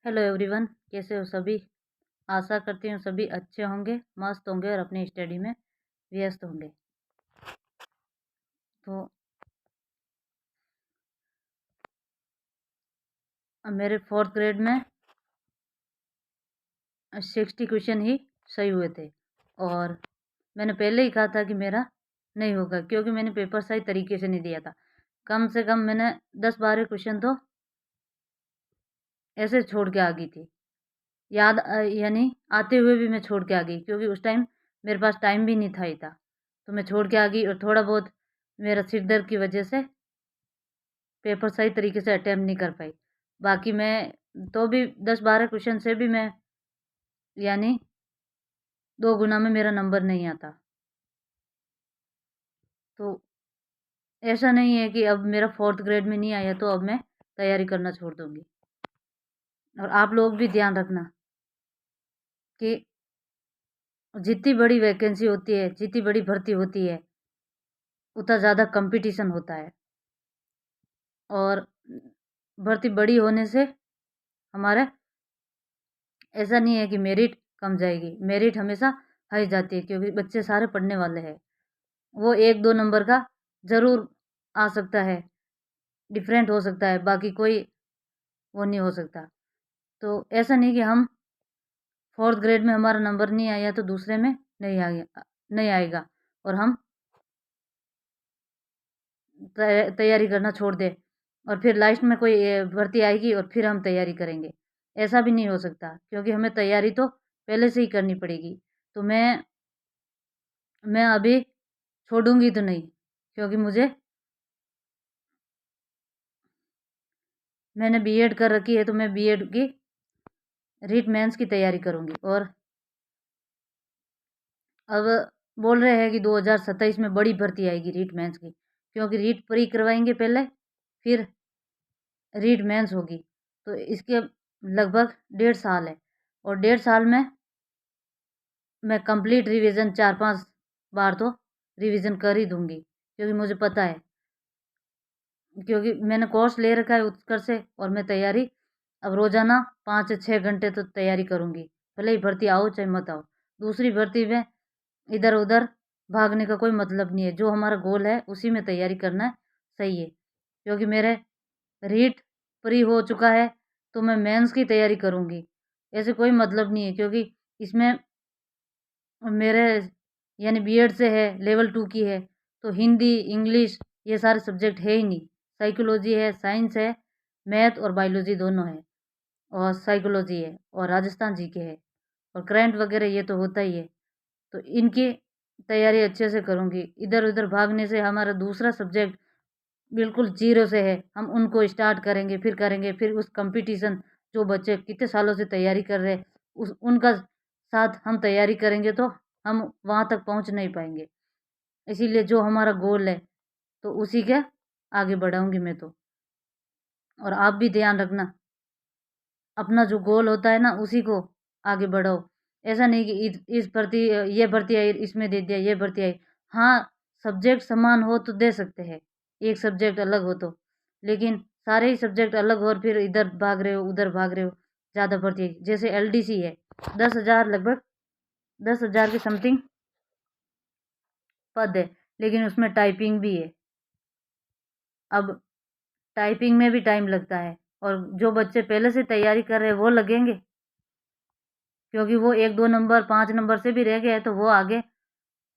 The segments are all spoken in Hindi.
हेलो एवरीवन, कैसे हो सभी। आशा करती हूँ सभी अच्छे होंगे, मस्त होंगे और अपनी स्टडी में व्यस्त होंगे। तो अब मेरे फोर्थ ग्रेड में 60 क्वेश्चन ही सही हुए थे और मैंने पहले ही कहा था कि मेरा नहीं होगा, क्योंकि मैंने पेपर सही तरीके से नहीं दिया था। कम से कम मैंने 10-12 क्वेश्चन तो ऐसे छोड़ के आ गई थी, यानी आते हुए भी मैं छोड़ के आ गई, क्योंकि उस टाइम मेरे पास टाइम भी नहीं था ही था। तो मैं छोड़ के आ गई और थोड़ा बहुत मेरा सिर दर्द की वजह से पेपर सही तरीके से अटेम्प्ट नहीं कर पाई। बाकी मैं तो भी 10-12 क्वेश्चन से भी मैं यानी 2 गुना में मेरा नंबर नहीं आता। तो ऐसा नहीं है कि अब मेरा फोर्थ ग्रेड में नहीं आया तो अब मैं तैयारी करना छोड़ दूंगी। और आप लोग भी ध्यान रखना कि जितनी बड़ी वैकेंसी होती है, जितनी बड़ी भर्ती होती है, उतना ज़्यादा कंपटीशन होता है। और भर्ती बड़ी होने से हमारा ऐसा नहीं है कि मेरिट कम जाएगी, मेरिट हमेशा हाई जाती है, क्योंकि बच्चे सारे पढ़ने वाले हैं। वो 1-2 नंबर का ज़रूर आ सकता है, डिफरेंट हो सकता है, बाकी कोई वो नहीं हो सकता। तो ऐसा नहीं कि हम फोर्थ ग्रेड में हमारा नंबर नहीं आया तो दूसरे में नहीं आएगा और हम तैयारी करना छोड़ दें और फिर लास्ट में कोई भर्ती आएगी और फिर हम तैयारी करेंगे। ऐसा भी नहीं हो सकता, क्योंकि हमें तैयारी तो पहले से ही करनी पड़ेगी। तो मैं अभी छोड़ूंगी तो नहीं, क्योंकि मैंने बीएड कर रखी है, तो मैं बीएड की रीट मेंस की तैयारी करूंगी। और अब बोल रहे हैं कि 2027 में बड़ी भर्ती आएगी रीट मेंस की, क्योंकि रीट प्री करवाएंगे पहले, फिर रीट मेंस होगी। तो इसके लगभग 1.5 साल है और 1.5 साल में मैं कंप्लीट रिवीजन 4-5 बार तो रिवीजन कर ही दूंगी, क्योंकि मुझे पता है, क्योंकि मैंने कोर्स ले रखा है उत्कर्ष से और मैं तैयारी अब रोजाना 5 से 6 घंटे तो तैयारी करूंगी, भले ही भर्ती आओ चाहे मत आओ। दूसरी भर्ती में इधर उधर भागने का कोई मतलब नहीं है, जो हमारा गोल है उसी में तैयारी करना सही है। क्योंकि मेरे रीट प्री हो चुका है तो मैं मेंस की तैयारी करूंगी, ऐसे कोई मतलब नहीं है, क्योंकि इसमें मेरे यानी बीएड से है, लेवल 2 की है, तो हिंदी इंग्लिश ये सारे सब्जेक्ट है ही नहीं। साइकोलॉजी है, साइंस है, मैथ और बायोलॉजी दोनों है, और साइकोलॉजी है और राजस्थान जीके है और करंट वगैरह ये तो होता ही है। तो इनकी तैयारी अच्छे से करूँगी। इधर उधर भागने से हमारा दूसरा सब्जेक्ट बिल्कुल जीरो से है, हम उनको स्टार्ट करेंगे, फिर उस कंपटीशन जो बच्चे कितने सालों से तैयारी कर रहे हैं उस उनका साथ हम तैयारी करेंगे तो हम वहाँ तक पहुँच नहीं पाएंगे। इसीलिए जो हमारा गोल है तो उसी के आगे बढ़ाऊंगी मैं तो। और आप भी ध्यान रखना, अपना जो गोल होता है ना उसी को आगे बढ़ाओ। ऐसा नहीं कि इस भर्ती ये भर्ती आई इसमें दे दिया, ये भर्ती आई। हाँ, सब्जेक्ट समान हो तो दे सकते हैं, एक सब्जेक्ट अलग हो तो, लेकिन सारे ही सब्जेक्ट अलग हो और फिर इधर भाग रहे हो उधर भाग रहे हो, ज़्यादा भर्ती है। जैसे एलडीसी है, 10,000 लगभग 10,000 के समथिंग पद है, लेकिन उसमें टाइपिंग भी है। अब टाइपिंग में भी टाइम लगता है, और जो बच्चे पहले से तैयारी कर रहे हैं वो लगेंगे, क्योंकि वो 1-2 नंबर 5 नंबर से भी रह गए हैं तो वो आगे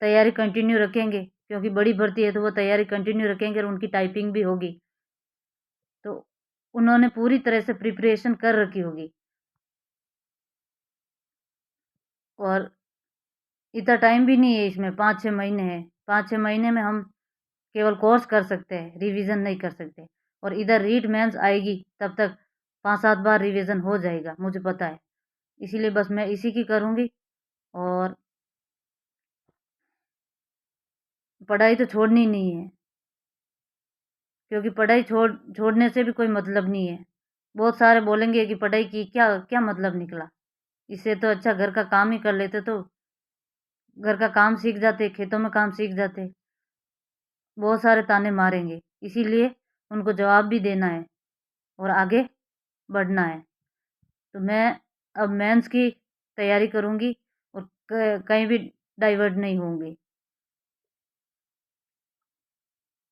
तैयारी कंटिन्यू रखेंगे, क्योंकि बड़ी भर्ती है तो वो तैयारी कंटिन्यू रखेंगे और उनकी टाइपिंग भी होगी। तो उन्होंने पूरी तरह से प्रिपरेशन कर रखी होगी। और इतना टाइम भी नहीं है इसमें, 5-6 महीने हैं। 5-6 महीने में हम केवल कोर्स कर सकते हैं, रिवीजन नहीं कर सकते। और इधर रीट मेंस आएगी तब तक 5-7 बार रिवीजन हो जाएगा, मुझे पता है। इसीलिए बस मैं इसी की करूँगी। और पढ़ाई तो छोड़नी नहीं है, क्योंकि पढ़ाई छोड़ने से भी कोई मतलब नहीं है। बहुत सारे बोलेंगे कि पढ़ाई की क्या क्या मतलब निकला, इससे तो अच्छा घर का काम ही कर लेते तो घर का काम सीख जाते, खेतों में काम सीख जाते। बहुत सारे ताने मारेंगे, इसीलिए उनको जवाब भी देना है और आगे बढ़ना है। तो मैं अब मेंस की तैयारी करूँगी और कहीं भी डाइवर्ट नहीं होंगी।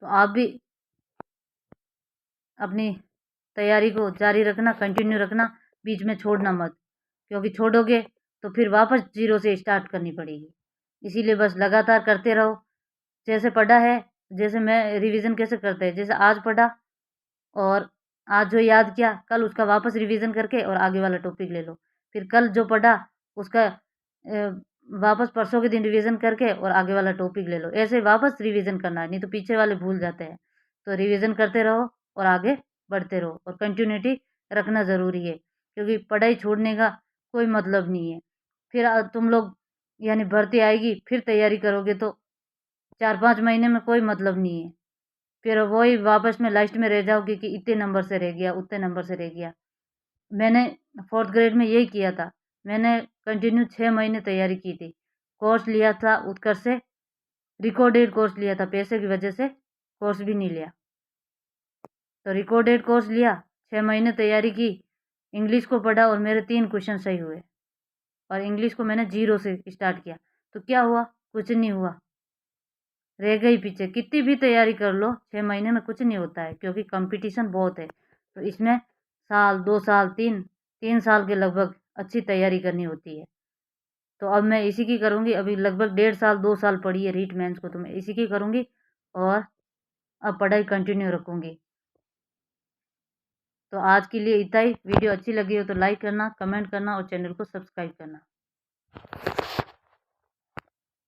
तो आप भी अपनी तैयारी को जारी रखना, कंटिन्यू रखना, बीच में छोड़ना मत, क्योंकि छोड़ोगे तो फिर वापस ज़ीरो से स्टार्ट करनी पड़ेगी। इसीलिए बस लगातार करते रहो। जैसे पढ़ा है, जैसे मैं रिवीजन कैसे करते हैं, जैसे आज पढ़ा और आज जो याद किया, कल उसका वापस रिवीजन करके और आगे वाला टॉपिक ले लो। फिर कल जो पढ़ा उसका वापस परसों के दिन रिवीजन करके और आगे वाला टॉपिक ले लो। ऐसे वापस रिवीजन करना है, नहीं तो पीछे वाले भूल जाते हैं। तो रिवीजन करते रहो और आगे बढ़ते रहो, और कंटिन्यूटी रखना ज़रूरी है, क्योंकि पढ़ाई छोड़ने का कोई मतलब नहीं है। फिर तुम लोग यानी भर्ती आएगी, फिर तैयारी करोगे तो 4-5 महीने में कोई मतलब नहीं है। फिर वही वापस में लास्ट में रह जाओगे कि इतने नंबर से रह गया, उतने नंबर से रह गया। मैंने 4th ग्रेड में यही किया था। मैंने कंटिन्यू 6 महीने तैयारी की थी। कोर्स लिया था उत्कर्ष से, रिकॉर्डेड कोर्स लिया था, पैसे की वजह से कोर्स भी नहीं लिया। तो रिकॉर्डेड कोर्स लिया, 6 महीने तैयारी की, इंग्लिश को पढ़ा और मेरे 3 क्वेश्चन सही हुए। और इंग्लिश को मैंने 0 से स्टार्ट किया। तो क्या हुआ? कुछ नहीं हुआ, रह गई पीछे। कितनी भी तैयारी कर लो, 6 महीने में कुछ नहीं होता है, क्योंकि कंपटीशन बहुत है। तो इसमें साल, 2 साल, 3 साल के लगभग अच्छी तैयारी करनी होती है। तो अब मैं इसी की करूँगी। अभी लगभग 1.5 साल, 2 साल पढ़ी है रीट मेंस को, तो मैं इसी की करूँगी और अब पढ़ाई कंटिन्यू रखूँगी। तो आज के लिए इतना ही। वीडियो अच्छी लगी हो तो लाइक करना, कमेंट करना और चैनल को सब्सक्राइब करना।